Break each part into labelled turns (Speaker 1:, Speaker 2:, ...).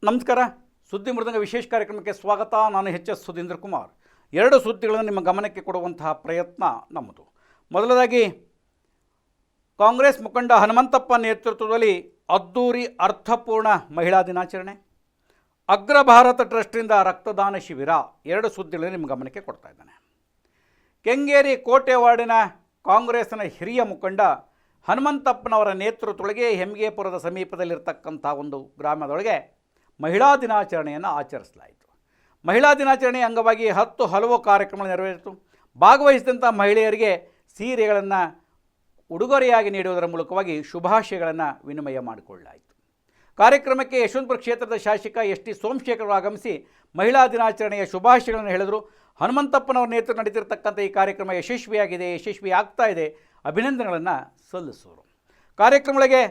Speaker 1: ನಮಸ್ಕಾರ. ಸುದ್ದಿ ಮೃದಂಗ ವಿಶೇಷ ಕಾರ್ಯಕ್ರಮಕ್ಕೆ ಸ್ವಾಗತ. ನಾನು ಎಚ್.ಎಸ್. ಸುಧೀಂದ್ರ ಕುಮಾರ್. ಎರಡು ಸುದ್ದಿಗಳನ್ನು ನಿಮ್ಮ ಗಮನಕ್ಕೆ ಕೊಡುವಂತಹ ಪ್ರಯತ್ನ ನಮ್ಮದು. ಮೊದಲದಾಗಿ, ಕಾಂಗ್ರೆಸ್ ಮುಖಂಡ ಹನುಮಂತಪ್ಪ ನೇತೃತ್ವದಲ್ಲಿ ಅದ್ದೂರಿ ಅರ್ಥಪೂರ್ಣ ಮಹಿಳಾ ದಿನಾಚರಣೆ, ಅಗ್ರ ಭಾರತ ಟ್ರಸ್ಟಿಂದ ರಕ್ತದಾನ ಶಿಬಿರ. ಎರಡು ಸುದ್ದಿಗಳನ್ನು ನಿಮ್ಮ ಗಮನಕ್ಕೆ ಕೊಡ್ತಾ ಇದ್ದಾನೆ. ಕೆಂಗೇರಿ ಕೋಟೆ ವಾರ್ಡಿನ ಕಾಂಗ್ರೆಸ್ನ ಹಿರಿಯ ಮುಖಂಡ ಹನುಮಂತಪ್ಪನವರ ನೇತೃತ್ವದೊಳಗೆ ಹೆಮ್ಗೆಪುರದ ಸಮೀಪದಲ್ಲಿರ್ತಕ್ಕಂಥ ಒಂದು ಗ್ರಾಮದೊಳಗೆ ಮಹಿಳಾ ದಿನಾಚರಣೆಯನ್ನು ಆಚರಿಸಲಾಯಿತು. ಮಹಿಳಾ ದಿನಾಚರಣೆಯ ಅಂಗವಾಗಿ ಹಲವು ಕಾರ್ಯಕ್ರಮಗಳು ನೆರವೇರಿತು. ಭಾಗವಹಿಸಿದಂಥ ಮಹಿಳೆಯರಿಗೆ ಸೀರೆಗಳನ್ನು ಉಡುಗೊರೆಯಾಗಿ ನೀಡುವುದರ ಮೂಲಕವಾಗಿ ಶುಭಾಶಯಗಳನ್ನು ವಿನಿಮಯ ಮಾಡಿಕೊಳ್ಳಲಾಯಿತು. ಕಾರ್ಯಕ್ರಮಕ್ಕೆ ಯಶವಂತಪುರ ಕ್ಷೇತ್ರದ ಶಾಸಕ ಎಸ್.ಟಿ. ಸೋಮಶೇಖರ್ ಆಗಮಿಸಿ ಮಹಿಳಾ ದಿನಾಚರಣೆಯ ಶುಭಾಶಯಗಳನ್ನು ಹೇಳಿದರು. ಹನುಮಂತಪ್ಪನವರ ನೇತೃತ್ವ ನಡೀತಿರ್ತಕ್ಕಂಥ ಈ ಕಾರ್ಯಕ್ರಮ ಯಶಸ್ವಿ ಆಗ್ತಾ ಇದೆ, ಅಭಿನಂದನೆಗಳನ್ನು ಸಲ್ಲಿಸಿದರು. ಕಾರ್ಯಕ್ರಮಗಳಿಗೆ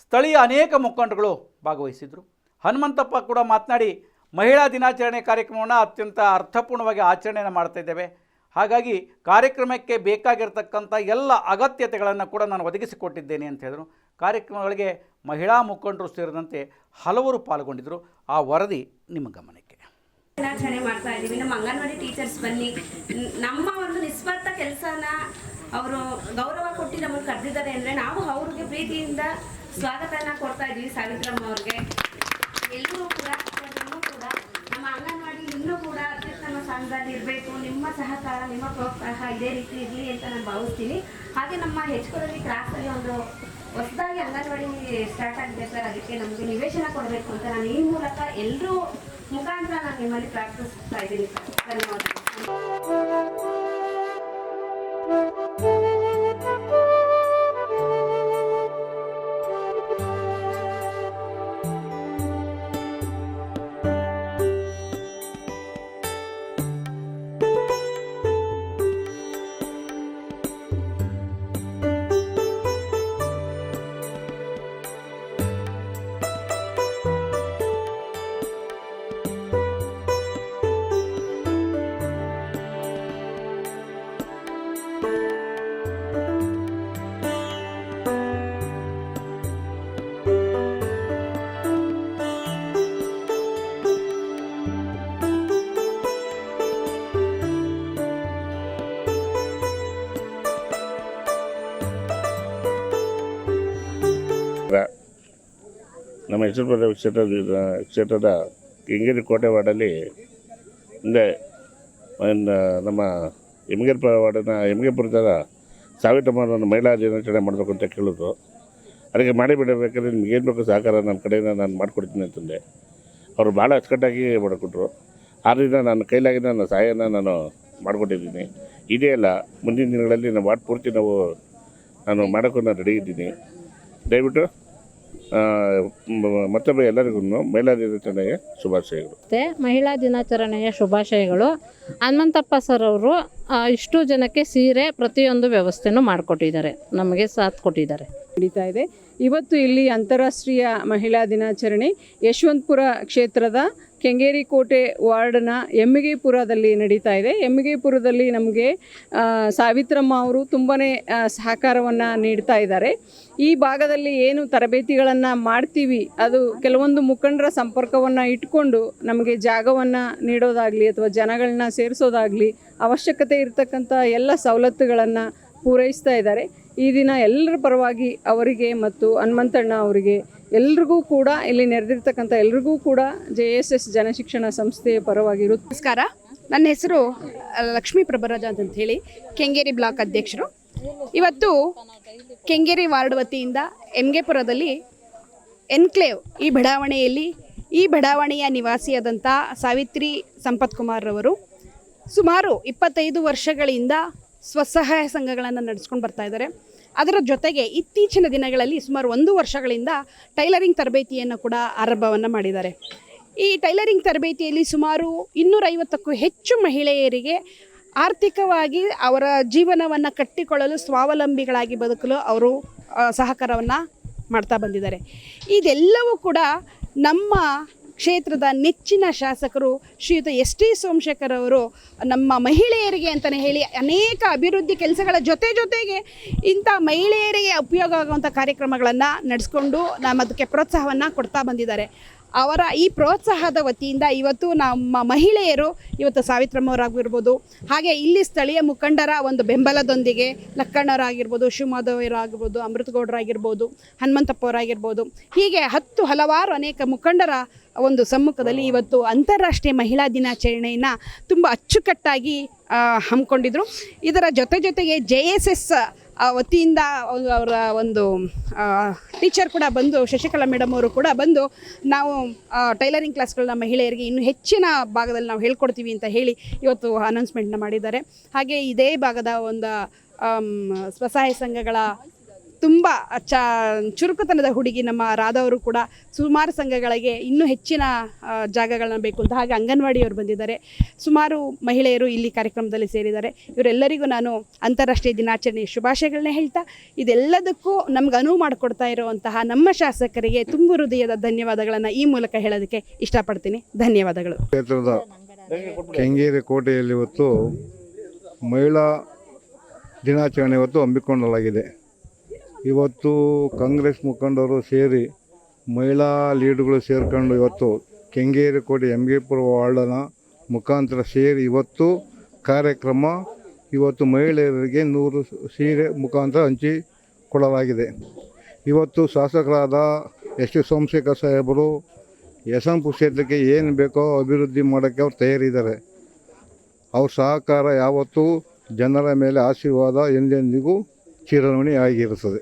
Speaker 1: ಸ್ಥಳೀಯ ಅನೇಕ ಮುಖಂಡರುಗಳು ಭಾಗವಹಿಸಿದರು. ಹನುಮಂತಪ್ಪ ಕೂಡ ಮಾತನಾಡಿ, ಮಹಿಳಾ ದಿನಾಚರಣೆ ಕಾರ್ಯಕ್ರಮವನ್ನು ಅತ್ಯಂತ ಅರ್ಥಪೂರ್ಣವಾಗಿ ಆಚರಣೆಯನ್ನು ಮಾಡ್ತಾ ಇದ್ದೇವೆ. ಹಾಗಾಗಿ ಕಾರ್ಯಕ್ರಮಕ್ಕೆ ಬೇಕಾಗಿರ್ತಕ್ಕಂಥ ಎಲ್ಲ ಅಗತ್ಯತೆಗಳನ್ನು ಕೂಡ ನಾನು ಒದಗಿಸಿಕೊಟ್ಟಿದ್ದೇನೆ ಅಂತ ಹೇಳಿದರು. ಕಾರ್ಯಕ್ರಮಗಳಿಗೆ ಮಹಿಳಾ ಮುಖಂಡರು ಸೇರಿದಂತೆ ಹಲವರು ಪಾಲ್ಗೊಂಡಿದ್ದರು. ಆ ವರದಿ ನಿಮ್ಮ ಗಮನಕ್ಕೆ.
Speaker 2: ದಿನಾಚರಣೆ ಮಾಡ್ತಾ ಇದ್ದೀವಿ. ನಮ್ಮ ಅಂಗನವಾಡಿ ಟೀಚರ್ಸ್ ಬನ್ನಿ, ನಮ್ಮ ಒಂದು ನಿಸ್ವಾರ್ಥ ಕೆಲಸನ ಅವರು ಗೌರವ ಕೊಟ್ಟು ನಮ್ಮನ್ನು ಕರೆದಿದ್ದಾರೆ ಅಂದರೆ ನಾವು ಅವ್ರಿಗೆ ಪ್ರೀತಿಯಿಂದ ಸ್ವಾಗತನ ಕೊಡ್ತಾ ಇದ್ದೀವಿ. ಸಾವಿತ್ರಮ್ಮ ಅವ್ರಿಗೆ ಎಲ್ಲರೂ ಕೂಡ ನಮ್ಮ ಅಂಗನವಾಡಿ ಇನ್ನೂ ಕೂಡ ಅತ್ಯುತ್ತಮ ಸ್ಥಾನದಲ್ಲಿ ಇರಬೇಕು. ನಿಮ್ಮ ಸಹಕಾರ, ನಿಮ್ಮ ಪ್ರೋತ್ಸಾಹ ಇದೇ ರೀತಿ ಇರಲಿ ಅಂತ ನಾನು ಭಾವಿಸ್ತೀನಿ. ಹಾಗೆ ನಮ್ಮ ಹೆಚ್ಕೊಡಲಿ ಕ್ರಾಸಲ್ಲಿ ಒಂದು ಹೊಸದಾಗಿ ಅಂಗನವಾಡಿ ಸ್ಟಾರ್ಟ್ ಆಗಿದೆ ಸರ್, ಅದಕ್ಕೆ ನಮಗೆ ನಿವೇಶನ ಕೊಡಬೇಕು ಅಂತ ನಾನು ಈ ಮೂಲಕ ಎಲ್ಲರೂ ಮುಖಾಂತರ ನಾನು ನಿಮ್ಮಲ್ಲಿ ಪ್ರಾರ್ಥಿಸ್ತಾ ಇದ್ದೀನಿ ಸರ್. ಧನ್ಯವಾದಗಳು.
Speaker 3: ನಮ್ಮ ಯಶವಂತಪುರ ಕ್ಷೇತ್ರದ ಕೆಂಗೇರಿ ಕೋಟೆ ವಾರ್ಡಲ್ಲಿ ಹಿಂದೆ ನಮ್ಮ ಹೆಮ್ಗೆಪುರದ ಸಾವಿತ್ರಮ್ಮನ ಮಹಿಳಾ ದಿನಾಚರಣೆ ಮಾಡಬೇಕು ಅಂತ ಕೇಳಿದ್ರು. ಅದಕ್ಕೆ ಮಾಡಿಬಿಡಬೇಕಾದ್ರೆ ನಿಮ್ಗೆ ಏನು ಬೇಕು ಸಹಕಾರ ನನ್ನ ಕಡೆಯಿಂದ ನಾನು ಮಾಡಿಕೊಡ್ತೀನಿ ಅಂತಂದೆ. ಅವರು ಭಾಳ ಅಚ್ಚುಕಟ್ಟಾಗಿ ಮಾಡಿಕೊಟ್ರು. ಆದ್ದರಿಂದ ನನ್ನ ಕೈಲಾಗಿದ್ದ ನನ್ನ ಸಹಾಯನ ನಾನು ಮಾಡಿಕೊಟ್ಟಿದ್ದೀನಿ. ಇದೇ ಅಲ್ಲ, ಮುಂದಿನ ದಿನಗಳಲ್ಲಿ ನಮ್ಮ ವಾರ್ಡ್ ಪೂರ್ತಿ ನಾನು ಮಾಡೋಕ್ಕೂ ನಾನು ರೆಡಿ ಇದ್ದೀನಿ. ದಯವಿಟ್ಟು ಮತ್ತೊಬ್ಬ ಎಲ್ಲರಿಗೂ ಮಹಿಳಾ ದಿನಾಚರಣೆಯ ಶುಭಾಶಯಗಳು.
Speaker 4: ಮಹಿಳಾ ದಿನಾಚರಣೆಯ ಶುಭಾಶಯಗಳು. ಹನುಮಂತಪ್ಪ ಸರ್ ಅವರು ಇಷ್ಟು ಜನಕ್ಕೆ ಸೀರೆ ಪ್ರತಿಯೊಂದು ವ್ಯವಸ್ಥೆನೂ ಮಾಡಿಕೊಟ್ಟಿದ್ದಾರೆ, ನಮಗೆ ಸಾಥ್ ಕೊಟ್ಟಿದ್ದಾರೆ.
Speaker 5: ನಡೀತಾ ಇದೆ. ಇವತ್ತು ಇಲ್ಲಿ ಅಂತಾರಾಷ್ಟ್ರೀಯ ಮಹಿಳಾ ದಿನಾಚರಣೆ ಯಶವಂತಪುರ ಕ್ಷೇತ್ರದ ಕೆಂಗೇರಿ ಕೋಟೆ ವಾರ್ಡ್ನ ಹೆಮ್ಗೆಪುರದಲ್ಲಿ ನಡೀತಾ ಇದೆ. ಹೆಮ್ಗೆಪುರದಲ್ಲಿ ನಮಗೆ ಸಾವಿತ್ರಮ್ಮ ಅವರು ತುಂಬಾ ಸಹಕಾರವನ್ನು ನೀಡ್ತಾ ಇದ್ದಾರೆ. ಈ ಭಾಗದಲ್ಲಿ ಏನು ತರಬೇತಿಗಳನ್ನು ಮಾಡ್ತೀವಿ, ಅದು ಕೆಲವೊಂದು ಮುಖಂಡರ ಸಂಪರ್ಕವನ್ನು ಇಟ್ಕೊಂಡು ನಮಗೆ ಜಾಗವನ್ನು ನೀಡೋದಾಗಲಿ ಅಥವಾ ಜನಗಳನ್ನ ಸೇರಿಸೋದಾಗಲಿ ಅವಶ್ಯಕತೆ ಇರತಕ್ಕಂಥ ಎಲ್ಲ ಸವಲತ್ತುಗಳನ್ನು ಪೂರೈಸ್ತಾ ಇದ್ದಾರೆ. ಈ ದಿನ ಎಲ್ಲರ ಪರವಾಗಿ ಅವರಿಗೆ ಮತ್ತು ಹನುಮಂತಣ್ಣ ಅವರಿಗೆ ಎಲ್ರಿಗೂ ಕೂಡ, ಇಲ್ಲಿ ನೆರೆದಿರ್ತಕ್ಕಂಥ ಎಲ್ರಿಗೂ ಕೂಡ JSS ಜನಶಿಕ್ಷಣ ಸಂಸ್ಥೆಯ ಪರವಾಗಿರುತ್ತೆ.
Speaker 6: ನಮಸ್ಕಾರ, ನನ್ನ ಹೆಸರು ಲಕ್ಷ್ಮೀ ಪ್ರಭರಾಜ ಅಂತ ಹೇಳಿ, ಕೆಂಗೇರಿ ಬ್ಲಾಕ್ ಅಧ್ಯಕ್ಷರು. ಇವತ್ತು ಕೆಂಗೇರಿ ವಾರ್ಡ್ ವತಿಯಿಂದ ಹೆಮ್ಗೆಪುರದಲ್ಲಿ ಎನ್ಕ್ಲೇವ್ ಈ ಬಡಾವಣೆಯ ನಿವಾಸಿಯಾದಂಥ ಸಾವಿತ್ರಿ ಸಂಪತ್ ಕುಮಾರ್ ಅವರು ಸುಮಾರು 25 ವರ್ಷಗಳಿಂದ ಸ್ವಸಹಾಯ ಸಂಘಗಳನ್ನು ನಡೆಸ್ಕೊಂಡು ಬರ್ತಾ ಇದ್ದಾರೆ. ಅದರ ಜೊತೆಗೆ ಇತ್ತೀಚಿನ ದಿನಗಳಲ್ಲಿ ಸುಮಾರು 1 ವರ್ಷಗಳಿಂದ ಟೈಲರಿಂಗ್ ತರಬೇತಿಯನ್ನು ಕೂಡ ಆರಂಭವನ್ನು ಮಾಡಿದ್ದಾರೆ. ಈ ಟೈಲರಿಂಗ್ ತರಬೇತಿಯಲ್ಲಿ ಸುಮಾರು 250ಕ್ಕೂ ಹೆಚ್ಚು ಮಹಿಳೆಯರಿಗೆ ಆರ್ಥಿಕವಾಗಿ ಅವರ ಜೀವನವನ್ನು ಕಟ್ಟಿಕೊಳ್ಳಲು, ಸ್ವಾವಲಂಬಿಗಳಾಗಿ ಬದುಕಲು ಅವರು ಸಹಕಾರವನ್ನು ಮಾಡ್ತಾ ಬಂದಿದ್ದಾರೆ. ಇದೆಲ್ಲವೂ ಕೂಡ ನಮ್ಮ ಕ್ಷೇತ್ರದ ನೆಚ್ಚಿನ ಶಾಸಕರು ಶ್ರೀಯುತ ಎಸ್.ಟಿ. ಸೋಮಶೇಖರ್ ಅವರು ನಮ್ಮ ಮಹಿಳೆಯರಿಗೆ ಅಂತಲೇ ಹೇಳಿ ಅನೇಕ ಅಭಿವೃದ್ಧಿ ಕೆಲಸಗಳ ಜೊತೆಗೆ ಇಂಥ ಮಹಿಳೆಯರಿಗೆ ಉಪಯೋಗ ಆಗುವಂಥ ಕಾರ್ಯಕ್ರಮಗಳನ್ನು ನಡೆಸ್ಕೊಂಡು ನಮ್ಮ ಅದಕ್ಕೆ ಪ್ರೋತ್ಸಾಹವನ್ನು ಕೊಡ್ತಾ ಬಂದಿದ್ದಾರೆ. ಅವರ ಈ ಪ್ರೋತ್ಸಾಹದ ವತಿಯಿಂದ ಇವತ್ತು ನಮ್ಮ ಮಹಿಳೆಯರು ಇವತ್ತು ಸಾವಿತ್ರಮ್ಮವರಾಗಿರ್ಬೋದು, ಹಾಗೆ ಇಲ್ಲಿ ಸ್ಥಳೀಯ ಮುಖಂಡರ ಒಂದು ಬೆಂಬಲದೊಂದಿಗೆ ಲಕ್ಕಣ್ಣವರಾಗಿರ್ಬೋದು, ಶಿವಮಾಧವರಾಗಿರ್ಬೋದು, ಅಮೃತಗೌಡರಾಗಿರ್ಬೋದು, ಹನುಮಂತಪ್ಪವರಾಗಿರ್ಬೋದು, ಹೀಗೆ ಹಲವಾರು ಅನೇಕ ಮುಖಂಡರ ಒಂದು ಸಮ್ಮುಖದಲ್ಲಿ ಇವತ್ತು ಅಂತಾರಾಷ್ಟ್ರೀಯ ಮಹಿಳಾ ದಿನಾಚರಣೆಯನ್ನು ತುಂಬ ಅಚ್ಚುಕಟ್ಟಾಗಿ ಹಮ್ಮಿಕೊಂಡಿದ್ರು. ಇದರ ಜೊತೆಗೆ JSS ವತಿಯಿಂದ ಅವರ ಒಂದು ಟೀಚರ್ ಕೂಡ ಬಂದು, ಶಶಿಕಲಾ ಮೇಡಮ್ ಅವರು ಕೂಡ ಬಂದು, ನಾವು ಟೈಲರಿಂಗ್ ಕ್ಲಾಸ್ಗಳನ್ನ ಮಹಿಳೆಯರಿಗೆ ಇನ್ನೂ ಹೆಚ್ಚಿನ ಭಾಗದಲ್ಲಿ ನಾವು ಹೇಳ್ಕೊಡ್ತೀವಿ ಅಂತ ಹೇಳಿ ಇವತ್ತು ಅನೌನ್ಸ್ಮೆಂಟ್ನ ಮಾಡಿದ್ದಾರೆ. ಹಾಗೆ ಇದೇ ಭಾಗದ ಒಂದು ಸ್ವಸಹಾಯ ಸಂಘಗಳ ತುಂಬ ಚುರುಕುತನದ ಹುಡುಗಿ ನಮ್ಮ ರಾಧವರು ಕೂಡ ಸುಮಾರು ಸಂಘಗಳಿಗೆ ಇನ್ನೂ ಹೆಚ್ಚಿನ ಜಾಗಗಳನ್ನ ಬೇಕು ಅಂತ, ಹಾಗೆ ಅಂಗನವಾಡಿಯವರು ಬಂದಿದ್ದಾರೆ. ಸುಮಾರು ಮಹಿಳೆಯರು ಇಲ್ಲಿ ಕಾರ್ಯಕ್ರಮದಲ್ಲಿ ಸೇರಿದ್ದಾರೆ. ಇವರೆಲ್ಲರಿಗೂ ನಾನು ಅಂತಾರಾಷ್ಟ್ರೀಯ ದಿನಾಚರಣೆಯ ಶುಭಾಶಯಗಳನ್ನ ಹೇಳ್ತಾ, ಇದೆಲ್ಲದಕ್ಕೂ ನಮ್ಗೆ ಅನುವು ಮಾಡಿಕೊಡ್ತಾ ಇರುವಂತಹ ನಮ್ಮ ಶಾಸಕರಿಗೆ ತುಂಬ ಹೃದಯದ ಧನ್ಯವಾದಗಳನ್ನು ಈ ಮೂಲಕ ಹೇಳೋದಕ್ಕೆ ಇಷ್ಟಪಡ್ತೀನಿ. ಧನ್ಯವಾದಗಳು.
Speaker 7: ಕ್ಷೇತ್ರದ ಕೆಂಗೇರಿ ಕೋಟೆಯಲ್ಲಿ ಇವತ್ತು ಮಹಿಳಾ ದಿನಾಚರಣೆ ಇವತ್ತು ಹಮ್ಮಿಕೊಳ್ಳಲಾಗಿದೆ. ಇವತ್ತು ಕಾಂಗ್ರೆಸ್ ಮುಖಂಡರು ಸೇರಿ, ಮಹಿಳಾ ಲೀಡ್ಗಳು ಸೇರಿಕೊಂಡು ಇವತ್ತು ಕೆಂಗೇರಿ ಕೋಟೆ ಎಮ್ಗೆಪುರ ವಾರ್ಡನ ಮುಖಾಂತರ ಸೇರಿ ಇವತ್ತು ಕಾರ್ಯಕ್ರಮ ಇವತ್ತು ಮಹಿಳೆಯರಿಗೆ 100 ಸೀರೆ ಮುಖಾಂತರ ಹಂಚಿಕೊಡಲಾಗಿದೆ. ಇವತ್ತು ಶಾಸಕರಾದ ಎಸ್ ಸೋಮಶೇಖರ್ ಸಾಹೇಬರು ಯಶವಂತಪುರ ಕ್ಷೇತ್ರಕ್ಕೆ ಏನು ಬೇಕೋ ಅಭಿವೃದ್ಧಿ ಮಾಡೋಕ್ಕೆ ಅವ್ರು ತಯಾರಿದ್ದಾರೆ. ಅವ್ರ ಸಹಕಾರ ಯಾವತ್ತೂ ಜನರ ಮೇಲೆ ಆಶೀರ್ವಾದ ಎಂದೆಂದಿಗೂ ಚಿರಋಣಿ ಆಗಿರುತ್ತದೆ.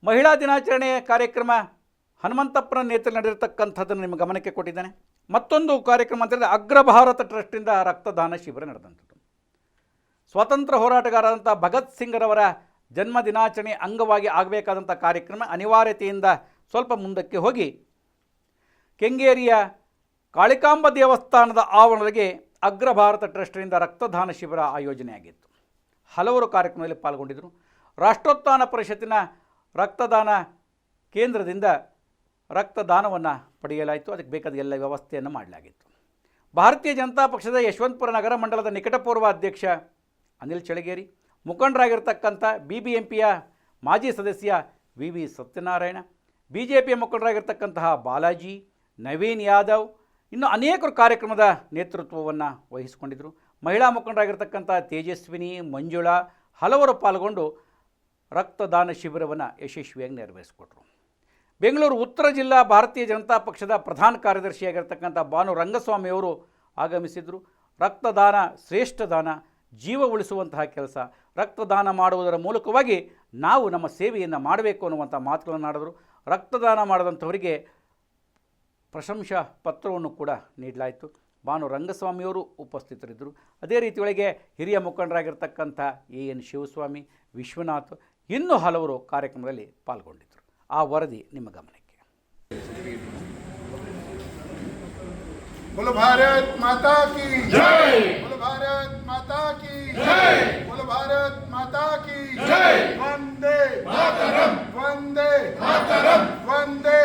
Speaker 1: ಮಹಿಳಾ ದಿನಾಚರಣೆಯ ಕಾರ್ಯಕ್ರಮ ಹನುಮಂತಪ್ಪನ ನೇತೃತ್ವದಲ್ಲಿ ನಡೆದಿರತಕ್ಕಂಥದ್ದನ್ನು ನಿಮ್ಮ ಗಮನಕ್ಕೆ ಕೊಟ್ಟಿದ್ದೇನೆ. ಮತ್ತೊಂದು ಕಾರ್ಯಕ್ರಮ ಅಂತಂದರೆ ಅಗ್ರಭಾರತ ಟ್ರಸ್ಟಿಂದ ರಕ್ತದಾನ ಶಿಬಿರ ನಡೆದಂಥದ್ದು. ಸ್ವಾತಂತ್ರ್ಯ ಹೋರಾಟಗಾರರಾದಂಥ ಭಗತ್ ಸಿಂಗ್ರವರ ಜನ್ಮ ದಿನಾಚರಣೆ ಅಂಗವಾಗಿ ಆಗಬೇಕಾದಂಥ ಕಾರ್ಯಕ್ರಮ ಅನಿವಾರ್ಯತೆಯಿಂದ ಸ್ವಲ್ಪ ಮುಂದಕ್ಕೆ ಹೋಗಿ ಕೆಂಗೇರಿಯ ಕಾಳಿಕಾಂಬ ದೇವಸ್ಥಾನದ ಆವರಣದಲ್ಲಿ ಅಗ್ರಭಾರತ ಟ್ರಸ್ಟಿನಿಂದ ರಕ್ತದಾನ ಶಿಬಿರ ಆಯೋಜನೆಯಾಗಿತ್ತು. ಹಲವರು ಕಾರ್ಯಕ್ರಮದಲ್ಲಿ ಪಾಲ್ಗೊಂಡಿದ್ದರು. ರಾಷ್ಟ್ರೋತ್ಥಾನ ಪರಿಷತ್ತಿನ ರಕ್ತದಾನ ಕೇಂದ್ರದಿಂದ ರಕ್ತದಾನವನ್ನು ಪಡೆಯಲಾಯಿತು. ಅದಕ್ಕೆ ಬೇಕಾದ ಎಲ್ಲ ವ್ಯವಸ್ಥೆಯನ್ನು ಮಾಡಲಾಗಿತ್ತು. ಭಾರತೀಯ ಜನತಾ ಪಕ್ಷದ ಯಶವಂತಪುರ ನಗರ ಮಂಡಲದ ನಿಕಟಪೂರ್ವ ಅಧ್ಯಕ್ಷ ಅನಿಲ್ ಚಳಗೇರಿ, ಮುಖಂಡರಾಗಿರ್ತಕ್ಕಂಥ BBMPಯ ಮಾಜಿ ಸದಸ್ಯ VV ಸತ್ಯನಾರಾಯಣ, BJPಯ ಮುಖಂಡರಾಗಿರ್ತಕ್ಕಂತಹ ಬಾಲಾಜಿ, ನವೀನ್ ಯಾದವ್, ಇನ್ನು ಅನೇಕರು ಕಾರ್ಯಕ್ರಮದ ನೇತೃತ್ವವನ್ನು ವಹಿಸಿಕೊಂಡಿದ್ದರು. ಮಹಿಳಾ ಮುಖಂಡರಾಗಿರ್ತಕ್ಕಂಥ ತೇಜಸ್ವಿನಿ, ಮಂಜುಳಾ ಹಲವರು ಪಾಲ್ಗೊಂಡು ರಕ್ತದಾನ ಶಿಬಿರವನ್ನು ಯಶಸ್ವಿಯಾಗಿ ನೆರವೇರಿಸಿಕೊಟ್ರು. ಬೆಂಗಳೂರು ಉತ್ತರ ಜಿಲ್ಲಾ ಭಾರತೀಯ ಜನತಾ ಪಕ್ಷದ ಪ್ರಧಾನ ಕಾರ್ಯದರ್ಶಿಯಾಗಿರ್ತಕ್ಕಂಥ ಭಾನು ರಂಗಸ್ವಾಮಿಯವರು ಆಗಮಿಸಿದರು. ರಕ್ತದಾನ ಶ್ರೇಷ್ಠ ದಾನ, ಜೀವ ಉಳಿಸುವಂತಹ ಕೆಲಸ. ರಕ್ತದಾನ ಮಾಡುವುದರ ಮೂಲಕವಾಗಿ ನಾವು ನಮ್ಮ ಸೇವೆಯನ್ನು ಮಾಡಬೇಕು ಅನ್ನುವಂಥ ಮಾತುಗಳನ್ನು ಆಡಿದರು. ರಕ್ತದಾನ ಮಾಡಿದಂಥವರಿಗೆ ಪ್ರಶಂಸಾ ಪತ್ರವನ್ನು ಕೂಡ ನೀಡಲಾಯಿತು. ಭಾನು ರಂಗಸ್ವಾಮಿಯವರು ಉಪಸ್ಥಿತರಿದ್ದರು. ಅದೇ ರೀತಿಯೊಳಗೆ ಹಿರಿಯ ಮುಖಂಡರಾಗಿರ್ತಕ್ಕಂಥ AN ಶಿವಸ್ವಾಮಿ, ವಿಶ್ವನಾಥ್, ಇನ್ನೂ ಹಲವರು ಕಾರ್ಯಕ್ರಮದಲ್ಲಿ ಪಾಲ್ಗೊಂಡಿದ್ದರು. ಆ ವರದಿ ನಿಮ್ಮ ಗಮನಕ್ಕೆ.
Speaker 8: बोलो भारत माता की जय, बोलो भारत माता की जय, बोलो भारत माता की जय, वंदे मातरम, वंदे मातरम, वंदे